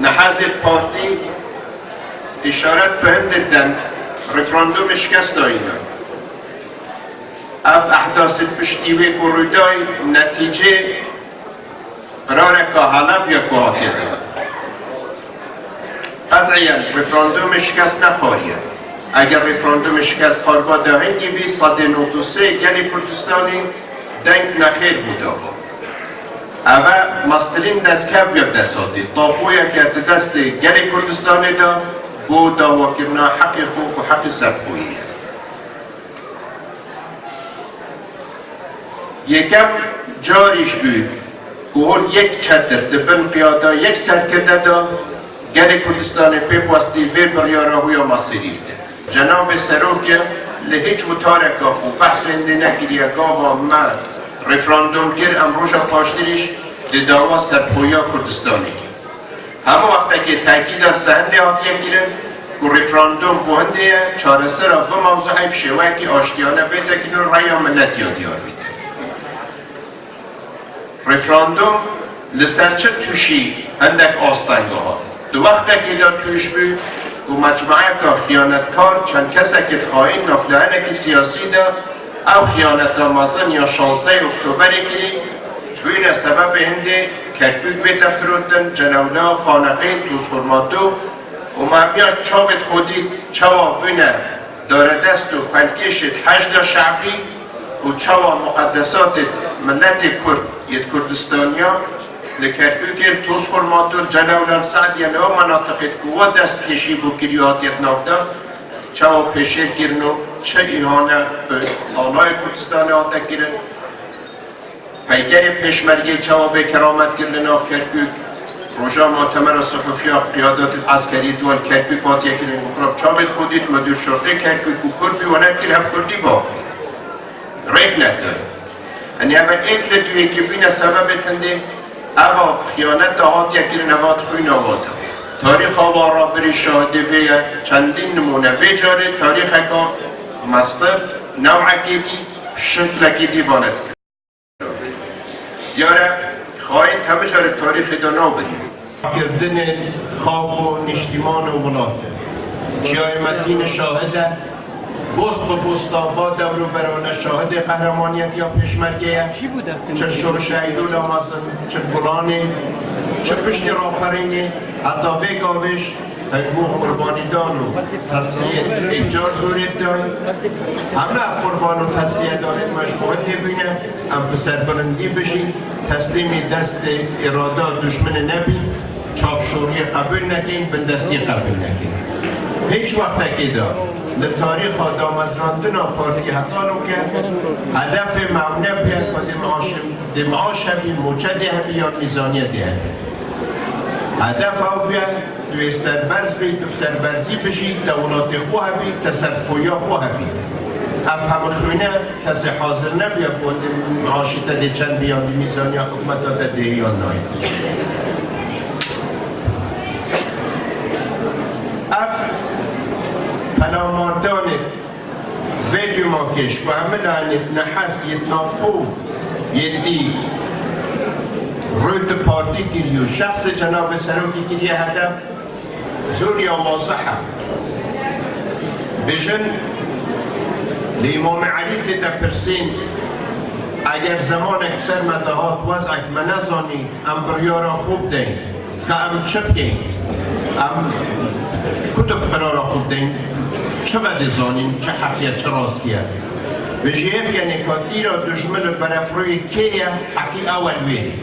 نحازت پارتی اشارت به هنددن رفراندوم شکست داینا اف احداث پشتیوی گرویدای نتیجه قراره که حلب یا کوهاتی داد قطعا رفراندوم شکست نخواریه اگر رفراندوم شکست خارگاه دهنگی بی 193 یعنی کردستانی دنگ نخیر بوده با اوه مستلین دست کب بیاب دست آدید طاقوی که دست یعنی کردستانی دا بو داوا کرنا حق خوب و حق سرخویی یکم جاریش بود گوهل یک چتر دبن پیادا یک سرکرده دا گل کردستان پیوستی وی بریاره یا مصیری ده جناب سروک لهیچ متارکا و بحث انده نگیریه گاوا ما رفراندوم کر امروژا پاشتریش ده داوا سرپویا کردستانی که همه وقتا که تاکیدار سهنده آتیه گیرن که رفراندوم بونده چاره سر و موضوعی بشوه که آشتیانه بیده کنن رای ملت یادیار بیده رفراندوم لسر چه توشی هندک آستنگه ها دو وقتا که دا توش بود و مجموعه که خیانتکار چند کسا که خواهی نفلهنه که سیاسی دا او خیانت مازن یا 16 اکتبر کری توی سبب هنده کرکوک بیتا فرودن جنولا خانقین توز خورماتو و مهمیاش چاوت خودید چوا بینه داره دست و پلکشت حجد شعبی و چوا مقدسات ملت کرد ید کردستانیا لکرکوکر توز خورماتو جنولا سعد یعنی او مناطقت قوه دست کشی بو کریاتیت نافتا چوا پیشت گرنو چه ایهانه به آلای کردستان آتا گرن پیگر پیشمرگی چوا به کرامت گرن ناف کرکوک روژا معتمر صحفی قیادات عسکری دوال کرکوک آتیا گرن مقرب چابت خودید مدیر شرطه کرکوک و کردی و نکر هم کردی با ریک نداره یعنی اول اکل دوی که بین سبب تنده اوا خیانت آتیا گرن اوات خوین آواده تاریخ آوارا بری شاهده وی چندین نمونه وی جاره تاریخ اکا مستر نوعکی دی شکلکی دیوانت یاره خواهید همه جاره تاریخ دانا بدیم کردن خواب و نشتیمان و ولاته قیامتین شاهده بست و بستاوا دور و برانه شاهد قهرمانیت یا پشمرگیه چه شرشایدو لامازن چه گلانه چه پشت راپرینه حتی ویگاوش تنگو قربانیدان و تصلیه ایجار زورید دار همه قربان و تصلیه دارید مشهود بینه هم پسر بلندی بشین تسلیم دست اراده دشمن نبین چاپشوری قبول نکین بندستی قبول نکین هیچ وقت که دار لتاریخ دامزراندن پارتی حتانو که هدف ممنع بیاد و دمعاش همی موجد همی یا میزانیت همی هدف او بیاد دوی سربرز بید و سربرزی بشید دولات خواه بید تصدفویا خواه بید اف همه خونه کسی حاضر نبید و معاشی تا چند بیان دی میزانی حکمت تا ده یا ناید اف پناماردان ویدیو ماکش و همه لعنت نحس ید نافو یدی روید پارتی کریو شخص جناب سروکی کریه هدف زور یا واضحه بجن لامام علی تیتا پرسین اگر زمان اکثر مدهات وضعک منزانی ام بریارا خوب دین که ام چه بکین ام کتب قرارا خوب دین چه بده زانین چه حقیه چه راستیه بجیف یعنی که دیرا دشمن برفروی کیه حقی اول ویلی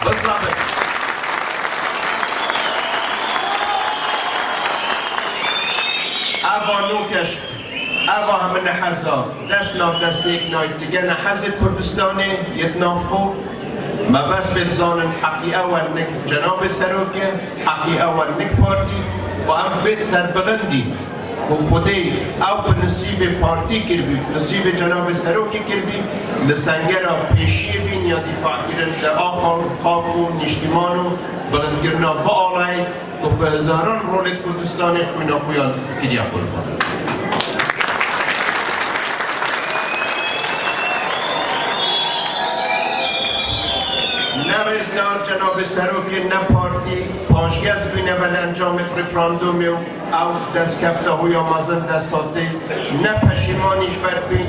بالضبط ابا نوکش ابا همه نحزا دست ناف دست یک نایت دیگه نحز کردستانه یک ناف خو ما بس بزانن حقی اول نک جناب سروکه حقی اول نک پارتی و هم فید سربلندی و خودی او به نصیب پارتی کربی نصیب جناب سروکی کربی لسنگر پیشی بین یا دفاع کردن در آخر خواب و نشتیمان و بلند کردن و آلای و به هزاران رولت کردستان خوینا خویان کریا قربان نرزدار جناب جناب سروک نه پارتی پاشگز بینه و انجام رفراندوم او دست کفته های آمازن دست هاته نه پشیمانیش بین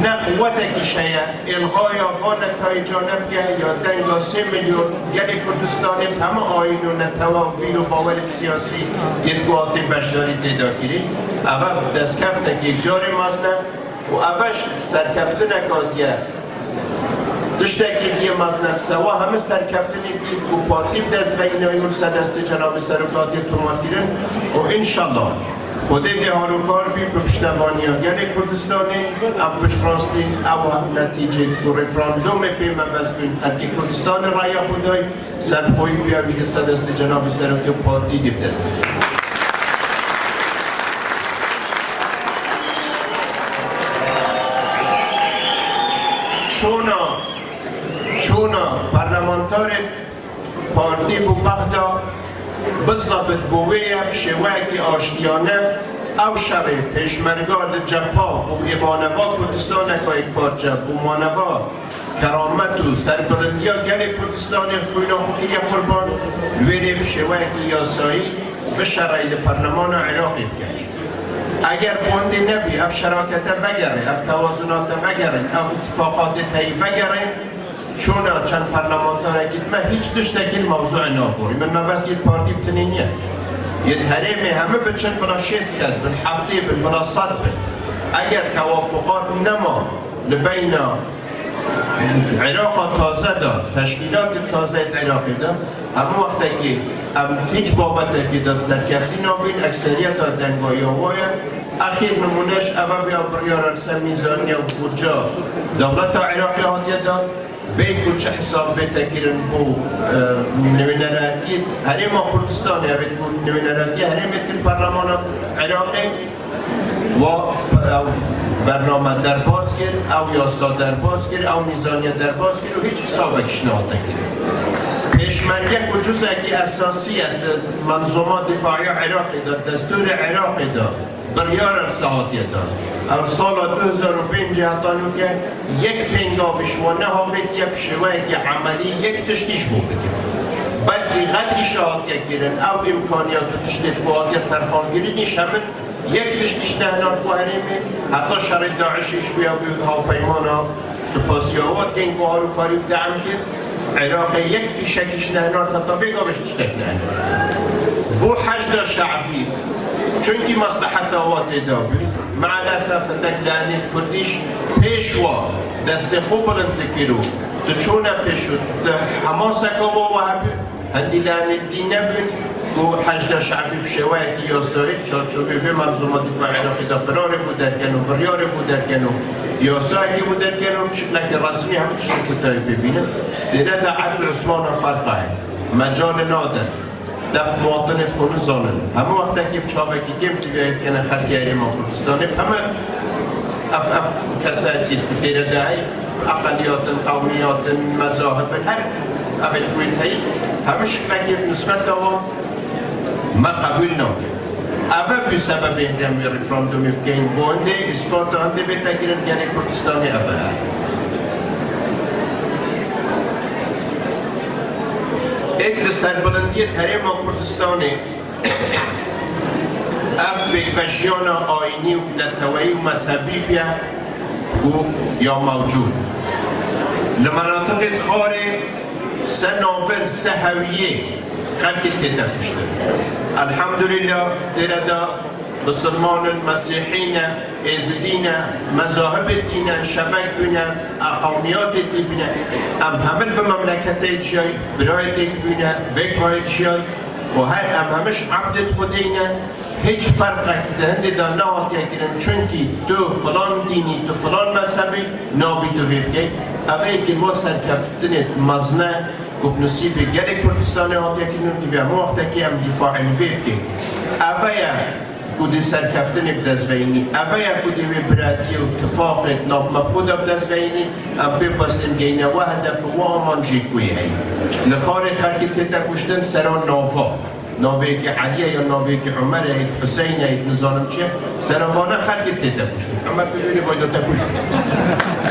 نه قوته کشه الغای آقا نتای جانب یا دنگا 3 میلیون یعنی کردستان همه آین و نتوا و بیل و باور سیاسی یک قوات بشداری دیدا گیری اول دست کفته که یک جاری مازنه و اولش سرکفته نکادیه دشتکی دیگه مازنه سوا همه سرکفتنی دید و پارتی دست و اینایی اون دست جناب سرکاتی تومان گیرن و انشالله خودی ده هاروکار بی پشتوانی ها یعنی کردستانی ام پشتراستی او نتیجه تو رفراندوم پیمه بزبین ترکی کردستان رای خودای سرخوی بیا بیده دست جناب سرکاتی و پارتی دید دستی چونا پارلمانتار پارتی بو بغدا بالضبط بویم شوکی آشتیانه او شبه پیشمرگار جپا و ایوانوا کردستان که یک پارچه بو مانوا کرامت و سربلندی ها گل کردستان خوینا خوکیری قربان ویریم شوکی یاسایی به شرایط پارلمان عراقی بگرید اگر بونده نبی اف شراکت بگره اف توازنات بگره اف اتفاقات تایی بگره چون چند پارلمانتار اگید من هیچ دشتکی موضوع نابوری من بس یک پارتی بتنینیه یه حریم همه بچن بلا 6 کس بل هفته بلا 100 اگر توافقات نما لبین عراق تازه داد تشکیلات تازه عراقی داد همه وقتی که هیچ بابت که داد سرکفتی نابین اکثریت ها دنگایی آوایا اخیر نمونش اول بیا بریار میزانی و برجا دولت عراقی هاتیه داد بین کچه حساب بتکرن بو نوینراتی هریم کردستانی هریم بو نوینراتی هریم بتکن پارلمان عراقی و برنامه در باز کرد او یاسا در باز کرد او میزانی در باز کرد و هیچ حساب کشنهاد کرد پیشمرگه و جزءی اساسی منظومات دفاعی عراقی داد دستور عراقی داد بریار ساعتی داد سال 2005 هاتانو که یک پنگابش و نهایت یک شوه که عملی یک تشتیش بود بلکه قدری شاعتی کردن او امکانیات تشتیت بوادی ترخانگیری نیش همه یک تشتیش نهنان بوهریمه حتی شرط داعشیش بیا بیود هاوپیمانا سپاسیاوات که این بوهارو کاری دعم کرد عراق یک فیشکیش نهنان حتی بگابش تشتیک نهنان بو حجد شعبی چونکی مصلحت آوات دابی مع الاسف اندک لعنی کردیش پیشوا دست خوب بلند کرو تو چونه پیشو حماسکا با وحبی هندی لعنی دی نبید و حجد شعبی بشوه که یاسایی چارچوبی به منظومات دفاع عراقی دا فرار بودرگن و بریار بودرگن و یاسایی که بودرگن و شکلک رسمی همه شکلتایی ببینه دیره دا عدل عثمان فرقه مجال نادر در مواطنت خونه زانن همه وقتا که چاوکی کم تیوید کنه خلقی ایرما کردستانه همه اف کساتی دیره دهی اقلیات قومیات مذاهب هر اول کویتایی همه شکلکی نسبت دوا ما قبول ناکن اول بی سبب این دمی رفراندومی بگین بونده اثبات آنده بتگیرن یعنی کردستانی اول ایک سربلندی تریم کردستانی اف بکشیان آینی و نتوایی و مذهبی بیا یا موجود لمناطق خاره سه ناول سه هویه خلقی تیتا کشتن الحمدلله دیردا مسلمان مسیحین ازدین مذاهب دین شبک بینه اقومیات دی بینه ام همه به مملکت جای برایت بینه بکمایت جای و هر ام همش عبدت خودینه هیچ فرق دهنده دا نهات یکیرن چونکی تو فلان دینی تو فلان مذهبی نابی تو بگی اوه که ما سرکفتنت مزنه گفت نصیب گل کردستان هات یکیرن که به وقتا که هم دفاع بگی اوه کودی سرکفتن بدزوینی اوه کودی براتی و اتفاق ناف مفقود بدزوینی ام بپستن گینه و هدف و آمان جیکوی هی لخار خلقی تیتا کشتن سران نافا ناوی که علیه یا ناوی که عمره یا حسین یا نظارم چیه سرانوانه خلقی تیتا کشتن عمر ببینی باید تا کشتن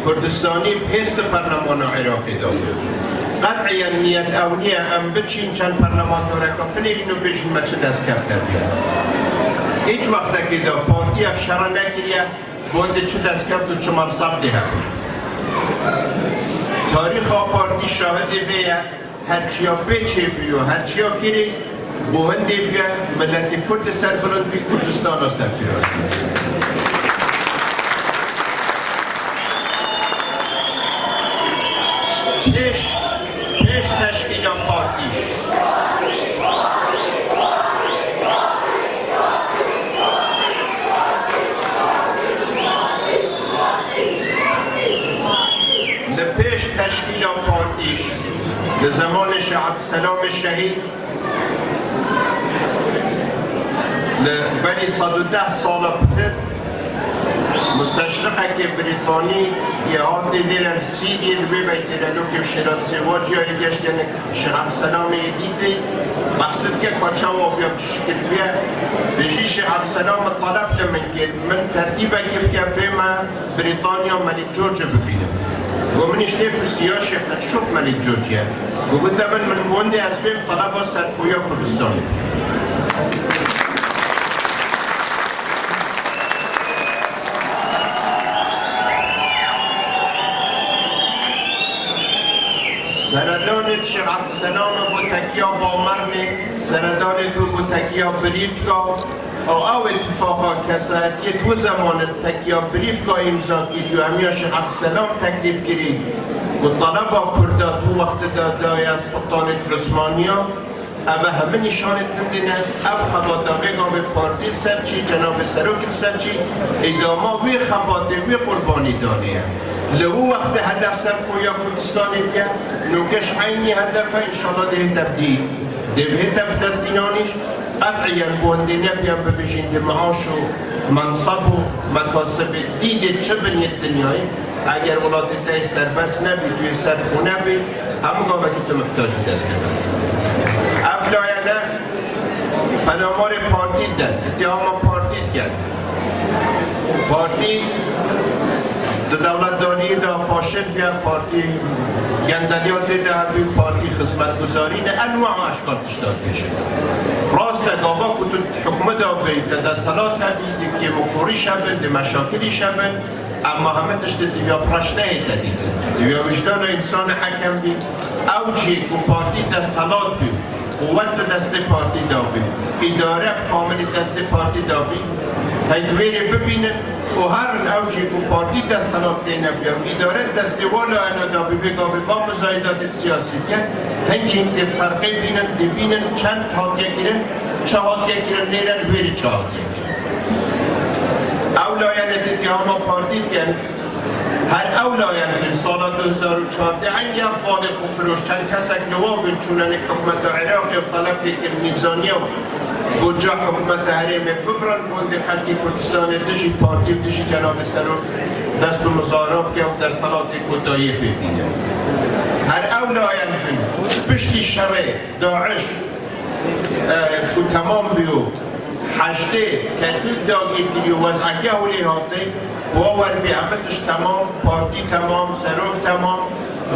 کردستانی پیست پرلمان عراقی داد قطعی نیت اونیه ام بچین چند پرلمان دارکا بنیرین و بشین ما چه دست کفته بیاد هیچ وقت که دا پارتی افشاره نگیریه بونده چه دست کفت و چه منصب ده تاریخ پارتی شاهده بیه هرچیا بچه بیو هرچیا کری بونده بیه ملت کرد سربلند بی کردستان را سفیراست پیش تشکیل پارتیش لپیش تشکیل پارتیش لزمان عبدالسلام شهید لبنی 110 سال بوده مستشرقه که بریتانی یه آده دیرن سی دیر ببیتیرنو که شرات سواج یا یکیش یعنی شهب سلام دیده مقصد که کچه و بیام شکل بیه بجی شهب سلام طلب لمن که من ترتیبه که بگه بیم بریتانیا ملک جورج ببینم و منش نیفو سیاشه قد شد ملک جورجیه و بوده من گونده از بیم طلب و سرکویا کردستانی سردان شیخ عبدالسلام با تکیه با مرنه سردان تو با تکیه بریفکا او اتفاقا کسایتی دو زمان تکیه بریفکا امضا کردی و همیا شیخ عبدالسلام تکلیف کردی و طلبا کرده تو وقت دادای از سلطان عثمانیا او همه نشان تندینه او خباده به پارتی سرچی جناب سروک سرچی ادامه وی خباده وی قربانی دانیه لو وقت هدف سرکویا کردستانی بیا نوکش عینی هدفه انشالله ده هدف دی ده هدف دستینانیش قطعی بوندینه بیان ببیشین ده معاش و منصب و مکاسب دیده چه بنید دنیایی اگر ولادت ده سربس نبی توی سرخونه بی همگاه که تو محتاجی دست نبید افلایانه پنامار پارتی دن اتهام پارتی کرد پارتی دولت داری دا فاشل بیان پارتی گندلیات دا بی پارتی خدمت گذاری نه انواع اشکال تشداد بشه راست گاوا کتون حکومت دا بید دستالات هدید که مکوری شبن ده مشاکلی شبن اما همه تشت دیویا پرشنه دادید دیویا وجدان انسان حکم بید او چی که پارتی دستالات بید قوت دست پارتی دا بید اداره کامل دست پارتی دا بید تدویر ببینن و هر اوجی که پارتی دستالات دینه بیام اداره دستوالا انا دا بگا با مزایدات سیاسی کرد هنگی این فرقه بینن چند حاکیه گیرن چه حاکیه گیرن لیرن ویری چه حاکیه گیرن اولایان اتهام پارتی کن هر اولایان در سال 2014 این یک بالغ و فروش چند کسک نواب چونن حکومت عراقی و طلب که میزانیه و جا حکومت حریم ببرن بونده خلقی کردستان دشی پارتی و دشی جناب سروک دست مزاراب که و دستالات کدایی ببینه هر اولایان پشتی شرع داعش که تمام بیو حشده تدبیر داگیر کلی و وضعکه اولی هاته باور بی عملش تمام پارتی تمام سروک تمام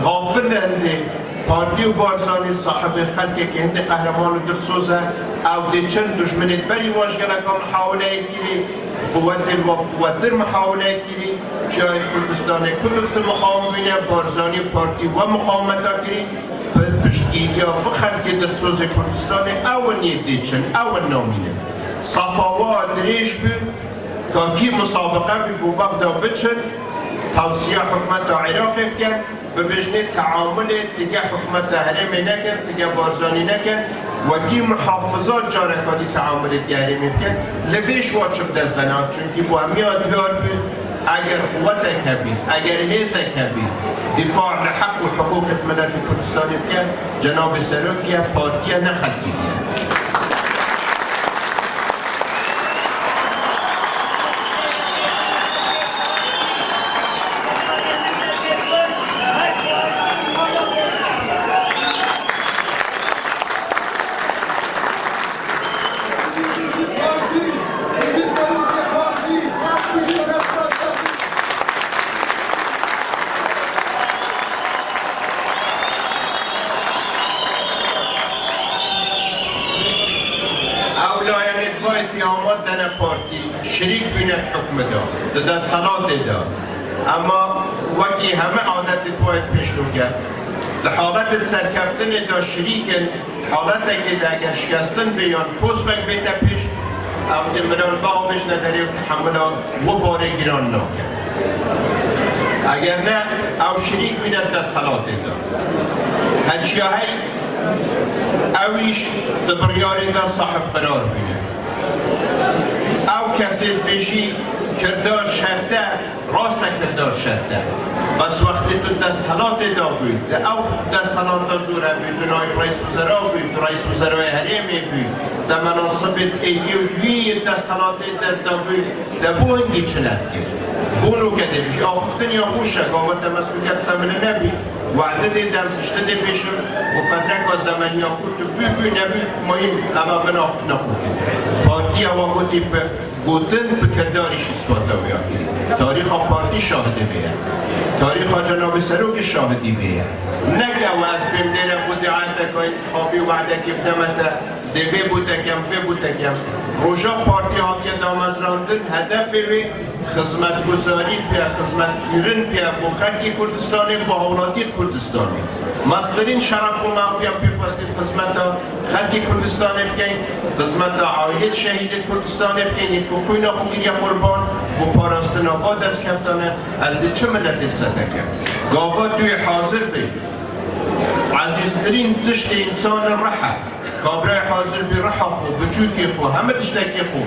غافل هنده پارتی و بارزانی صاحب خلقه که هنده قهرمان و درسوزه او ده چند دشمنت بری واشگنه که محاوله کلی قوتر محاوله کلی جای کردستان کلفت مقاومینه بارزانی پارتی و مقاومت کلی پشتگیری و خلقه درسوز کردستان اول نیده چند اول نامینه صفاوه دریش بود که مسابقه بی بغدا بچن توصیه حکمت عراق کرد ببجنه تعامل دیگه حکمت حرم نکرد دیگه بارزانی نکرد و کی محافظات جارکاتی تعامل دیگه کرد لبیش واجب دست بناد چونکه با همیاد بیار بود اگر قوت کبیر اگر حیث کبیر دفاع لحق و حقوق ملت کردستانی کرد جناب سروکیه پارتیه نخلقیه شریک بینه حکم دا دستانات دا اما وکی همه عادت باید پیش رو کرد در حالت سرکفتن دا شریکن حالت که دا اگر شکستن بیان پوز بک بیتا پیش او دمران با بش نداری و تحملا و باره گران ناکن اگر نه او شریک بیند دستانات دا هرچی های اویش دبریار دا صاحب قرار بینه او کسی بشی کردار شرطه راست کردار شرطه بس وقتی تو دستانات دا بود او دستانات دا زوره بود بنای رئیس وزراء بود رئیس وزراء حریمی بود در مناصب ایدی و دوی دستانات دست دا بود در بو هنگی چنت کرد بونو کده بشی آخفتن یا خوشه قامت مسئولیت سمنه نبید وعده دیدم تشتده بشن و فترک و زمانی ها کود بی نبید مهم اما من آخف نخود پارتی اما گوتی به گوتن به کردارش اثبات ویا کرد تاریخ پارتی شاهده بیه تاریخ جناب سروک شاهدی بیه نگه و از بیم دیره بوده عهده که انتخابی وعده که بدمته دیوه بوده کم به بوده کم روژا پارتی ها که دامز راندن هدف وی خدمت گذاری پیا خدمت گیرن پیا با خلقی کردستانی با اولاتی کردستانی مصدرین شرف و معبیم پیوستید خدمت خلقی کردستانی بگین خدمت عاید شهید کردستانی بگین یک بخوینا خوگیر یا قربان و پاراستن آباد از کفتانه از دی چه ملت دل صدقه گاوا دوی حاضر بی عزیزترین دشت انسان رحه کابره حاضر بی رحه خو بجوکی خو همه دشتکی خو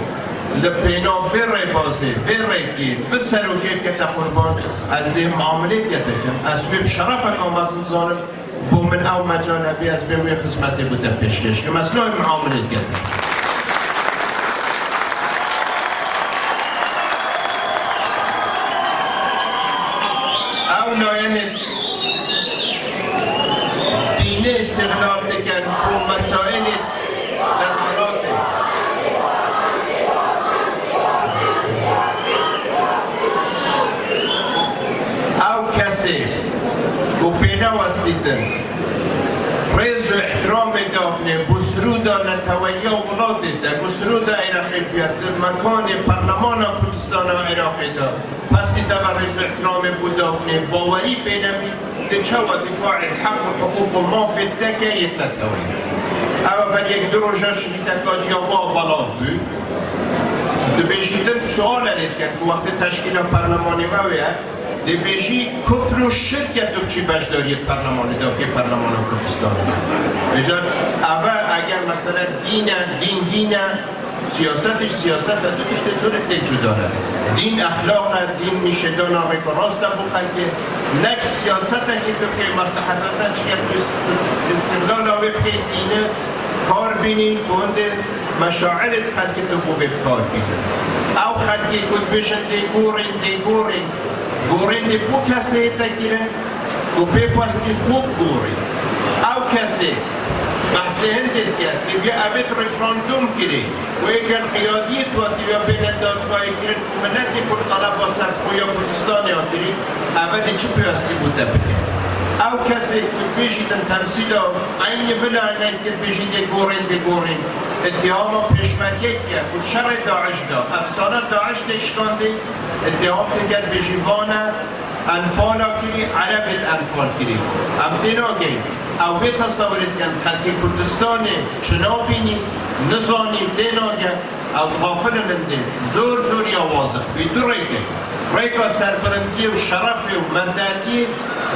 لپینا فره بازه فره گیر بسر و گیر که تا قربان از دی معاملیت گتکم از بیم شرف کامازن زانم بو من او مجانبی از بیم وی خدمتی بوده پیشکش که مثلا معاملیت گتکم او ناین دینه استغلال بکن و مسائل دستاناته او کسی گفینه وستیدن ریز و احترام دابنه بسرودا نتویا ولاده ده بسرودا عراقی بیاد مکان پرلمان کردستان و عراقی ده پس دیده و ریز و احترام بودابنه باوری بینمی ده چه و دفاع الحق و حقوق و مافد ده که یه نتویا او بر یک دو روژه شریتکات یا با بلاد بود ده بیشیدن سوال علید کرد که وقت تشکیل پرلمانی مویه ده بیشی کفر و شرکت و چی بشداری پرلمانی ده که پرلمان کردستان بجان اول اگر مثلا دین سیاستش سیاست ده دوشت زورت دیجو داره دین اخلاق دین میشه دان آمریکا راست بو خلقه نک سیاست که تو که مصلحتاتا چیه استقلال آوه که دینه کار بینی بونده مشاعرت خلقه تو بو کار بینی او خلقه کد بشن دی گورین دی بو کسی تگیرن و بپاستی خوب گورین او کسی بحث هندید کرد که بیا اوید رفراندوم کری و اگر قیادیت و بیا بین دادگاهی کرد منتی کل طلب و سرخویا کردستانی ها کری اوید چی پیاستی بوده بکن او کسی که بیشیدن تمثیل ها اینی بلانن که بیشیده گورین اتهام پیشمریه کرد و شر داعش دا افسانه داعش داشتانده اتهام کرد بیشیوانه انفال کری عرب الانفال کری امتنا گیم او به تصورت کن خلقی کردستان چنا بینی نزانی دیناگه او غافل منده زور یا واضح بیدو ریکا سربرندی و شرف و مندتی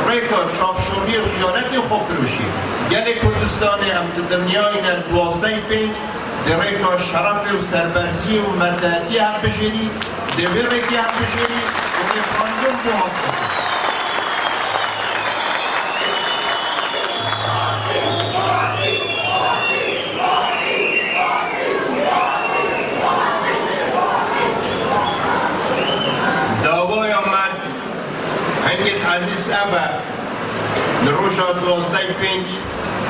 ریکا چافشوری و خیانت خوب فروشی گل کردستان هم تو دنیای نر 12-5 در ریکا شرف و سربرزی و مندتی هم بشیری دوی ریکی هم بشیری و ریفراندوم جواب کنی عزیز ابا نروشات 12-5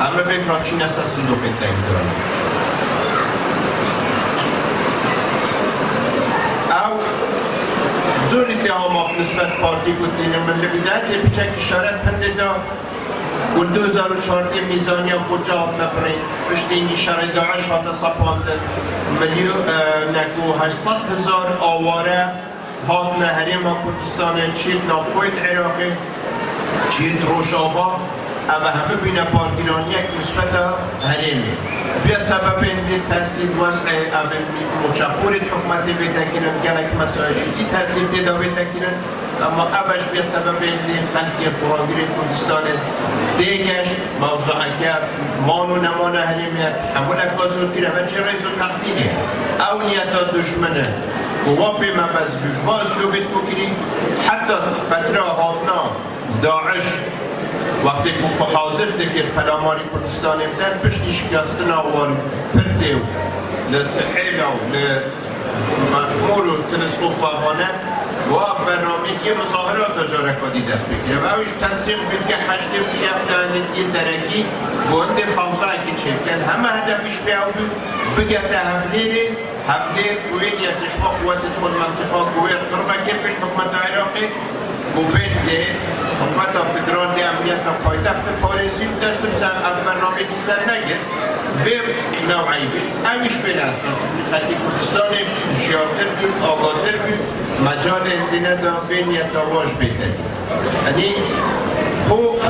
همه بکرام چین است صندوق انتگی دارم او زور اتهامات نسبت پارتی بود دینه من لبیدن یه پیچک اشارت پنده دا و 2014 میزانی خود جواب نبرین پشتینی شر داعش هات سپاندن نکو 800,000 آواره هات نهریم و کردستان چید نافویت عراقی چید روشاوا اما همه بین پارگیرانی یک نسبت هریمی بیا سبب این تحصیل وضع مچپور حکمتی بیتا کنن گلک مسائلی دی تحصیل دیدا بیتا کنن اما اوش بیا سبب این خلقی قراغیر کردستان دیگش موضوع اگر مان و نمان هریمیت همون اکازور کنه و چه ریز و تقدیری اونیتا دشمنه قواپی مبز بی باز لو بیت بکنی حتی فتره هاتنا داعش وقتی که حاضر تکر پلاماری کردستان امتن پشتی شکستن آوار پرده و لسحیل و لمخمول و تلسکوف فاهانه و برنامه که مظاهرات جارکادی دست بگیره و اوش تنسیق بگه حشده و یفتانتی درکی گونده خوصایی که چکن همه هدفش بیاوی بگه تحبلیره حبلیر قوینیتش و قوت خود منطقه قویت خرمه که فی حکمت عراقی قوین دید حکمت فدرال دی امنیت و پایتخت پاریزی دست بسن از برنامه که سر نگه به نوعی بید همیش بین اصلا چون خطی کردستان شیارتر بید آگادر بید مجال اندینه دا بینیت آواش بیتر یعنی خوب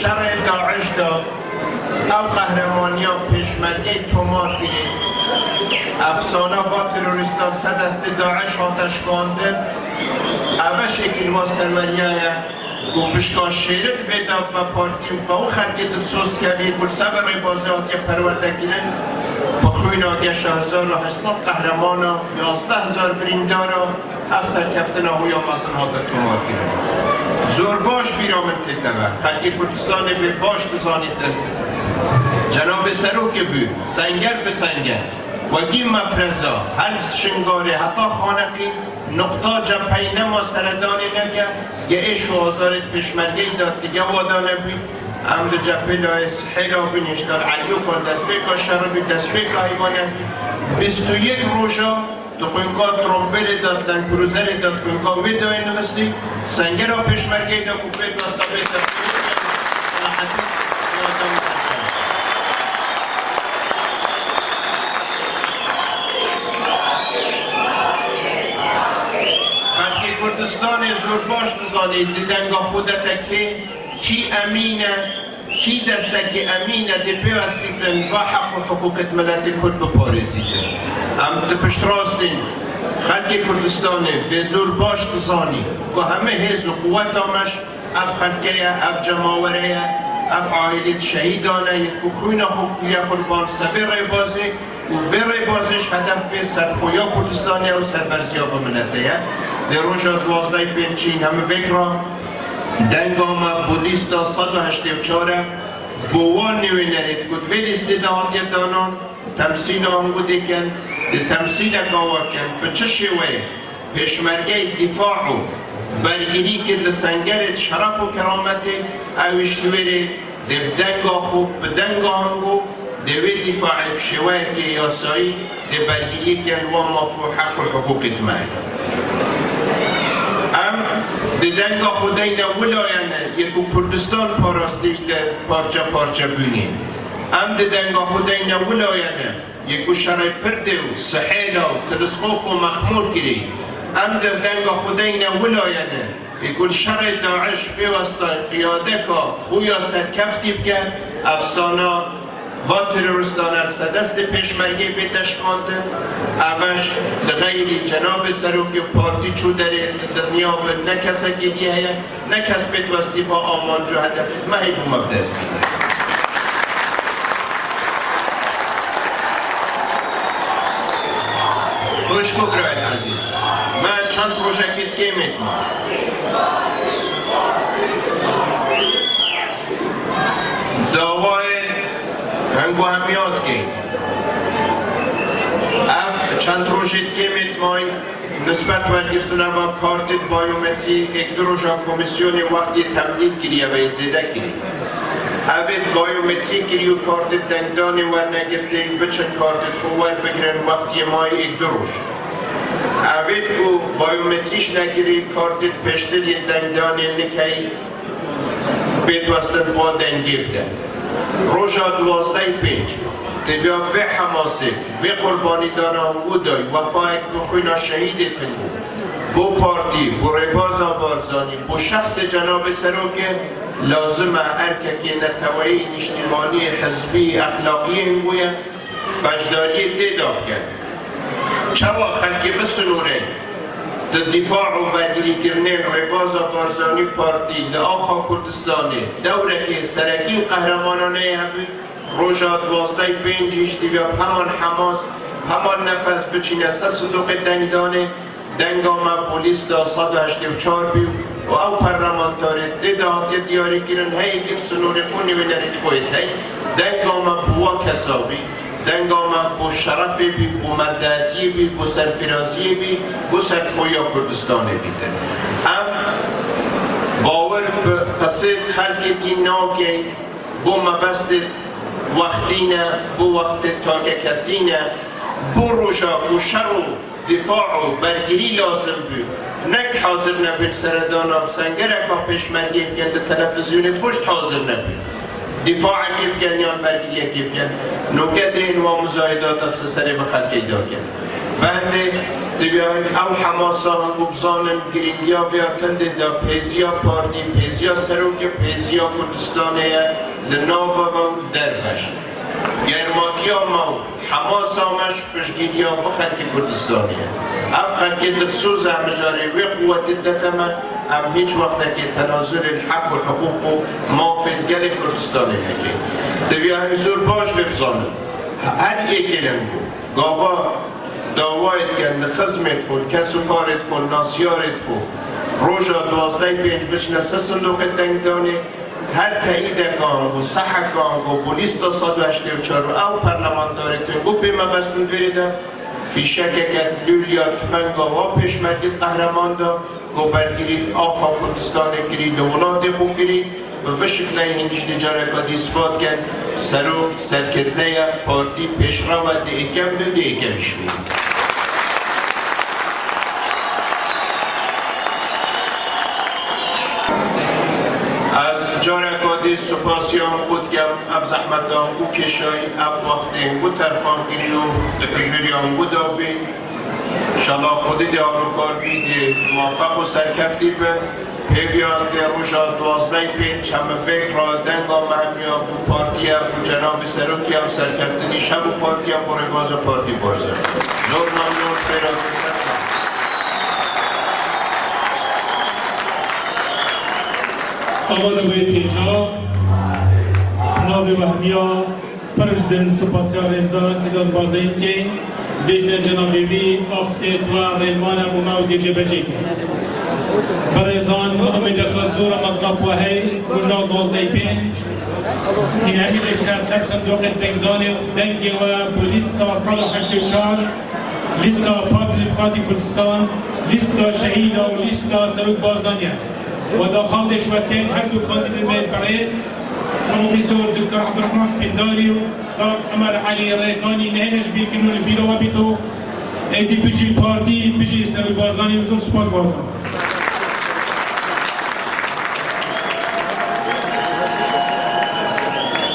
شرع داعش دا او قهرمانی ها پیشمرگه تومار گیرید افسانه با تروریستان دست داعش آتش کانده اوه شکل ما سرمریه گوشکا شیرت بیدا و پارتی با او خرکی دل سوست کبیر بل سبر بازی آتی پرورده گیرن با خوی ناگه 6800 قهرمان ها 11,000 بریندار ها افسر کفتن ها یا مثلا ها در تومار گیرن زور باش بیرامن تتوه خلقی کردستان به باش بزانید جناب سروک بو سنگر به سنگر وگی مفرزا هر شنگاره حتی خانقی نقطه جپینه ما سردانی نگه یه ایش و آزارت پشمرگی داد دیگه وادانه بید امر جپیلای سحیلا بینشتار علیو کن دست بیکا شرابی دست بیکا حیوانه 21 روژا تو کنگا ترومبیل داد لن کروزر داد کنگا ویدوی نوستی سنگر ها پشمرگی داد کوپید واسطا بیتا بلکه کردستان زورباش نزانید دیدنگا خودتا که کی امینه کی دستکی امینه دی پیوستیدن و حق و حقوقت ملت کرد بپارزیدن ام دی پشت راستین خلق کردستانه به زور باش بزانی و همه حیث و قوت آمش اف خلقه اف جماوره اف عائلت شهیدانه یک خوین خوبیه قربان سبه رای بازی و به رای بازیش هدف به سرخویا کردستانه و سربرزیا بمنده در روژا 12 پنچین همه بکران دنگ آمد بودیستا 184 بوان نوی نرید کد ویل استداعات دانان تمثیل آنگو دیکن دی تمثیل اکاوا کن به چه شوی پیشمرگه دفاع و برگیری که لسنگرت شرف و کرامت اوشتویره دی دنگ آخو به دنگ آنگو دی وی دفاع بشوی که یاسایی دی برگیری کن و مافو حق و حقوقت مای ام دیدن که خودین ولایانه یکو کردستان پاراستی پارچه پارچه بینیم ام دیدن که خودین ولایانه یکو شرای پرده و سحیل و تلسکوف و مخمول گیری ام دیدن که خودین ولایانه یکو شرای داعش پیوسته قیاده که بویا سرکفتی بکن افسانه و تروریستانت سدست پیشمرگی بیتش کانده اوش لغیری جناب سروک پارتی چو در دنیا به نکسه گیلیه نکس بیت وستیفا آمان جو هدفت مهی بو مبدز بینه خوش کبرای عزیز من چند پروژکت که میتونم دعوای هنگو همیات که چند روشت که میتونم نسبت و گرفتن با کارت بایومتری یک دو روژا کمیسیون وقتی تمدید کریه و زیده کریه اوید بایومتری کری و کارت دنگدانی ور نگرده بچن کارت خوور بگیرن وقتی ماه یک دو روش اوید کو بایومتریش نگیری کارت پشتری دنگدانی نکی بیت وستن فا دنگی بده روژا 12-5 تبیا و حماسه و قربانی دانم بودای وفای بخوینا شهید تنگو بو پارتی بو ربازا بارزانی بو شخص جناب سروک لازمه ارکه که نتوایی اجتماعی حزبی اخلاقی هنگویه بجداری دیداب کرد چوا خلقی بسنوره دفاع و بدری کرنین ربازا بارزانی پارتی لآخا کردستانی دوره که سرگین قهرمانانه همه روژا 12-5 اشتباه همان حماس همان نفس بچینه سه صدوق دنگدانه دنگاما پولیس دا 184 بیو و او پرلمانتاری دیدات دیاری کرن هی گیر سنور خونی و نرید خواهید هی دنگاما بوا کسابی دنگاما بو شرفی بی بو مردعتی بی بو سرفرازی بی بو سرخویا کردستانی بیده ام باور به قصد خلق دی ناگه بو مبست وقتی نه بو وقت تاگه کسی نه بو روژا بو شر و دفاع و برگیری لازم بود نک حاضر نبود سردانا سنگره با پیشمرگی بگن تلفزیونت خوش حاضر نبود دفاع کی بگن یا برگیری کی بگن نکته این و مزایدات افس سری به خلقی داگن بنده دیوان او حماسا هم بزانم گرینگیا بیاتنده دا پیزیا پارتی پیزیا سروک پیزیا کردستانه لناو و درفش گرماتیا ما حماس آمش پشگیریا و خلق کردستانیه اب خلق درسوز همجاره و قوت دتمه ام هیچ وقت که تناظر الحق و حقوق و مافدگل کردستانی نکه دوی همیزور باش ببزانم هر ایک لنگو گاوا داوایت کن خزمت کن کس و کارت کن ناسیارت کن روژا 12-5 بچنه سه صندوق دنگدانه هر تایید کان و صحه کان و پولیس دا 184 او پرلمانتاریتون گو بیمه بستن وریده فیشک که لولیات منگا و پیشمرگی قهرمان دا گو برگیری آخا کردستان گیری دولات خوب گیری و شکل هنگیش نجاره که اثبات کن سرو سرکرده پارتی پیشرا و دیگم به دیگمش بود از جاره کادی سپاسیان بود گم اب زحمتان بود کشای اب وقتی بود ترفان گیری و دفجوریان بود آبی انشالله خودی دیارو کار بیدی موفق و سرکفتی به پیویان دی روژا 12-5 همه فکر را دنگا مهمیا بو پارتیا بو جناب سروکیا و سرکفتنی شب و پارتیا بو رواز و پارتی بارزانی زور ممنون خیرات آواز باید اینجا ناوی وهمیا پرشدن سپاسیا رزدار سیداد بارزانی که دیجن جنابی بی آفتید و ریلمان بوما و دیجه بچه که برزان امید خزور مصنف و هی روژا 12-5 این امید که از صندوق دنگی و پولیس تا 184 لیست پارتی دفاعی کردستان لیست شهید و لیست سروک بارزانی و داخلش وقتی هر دو کاندید میل پرس پروفسور دکتر عبدالرحمن سپینداری و عمر علی ریکانی نهنش بیکنون بیرو و بیتو ایدی بجی پارتی بجی سروک بارزانی و زور سپاس بارد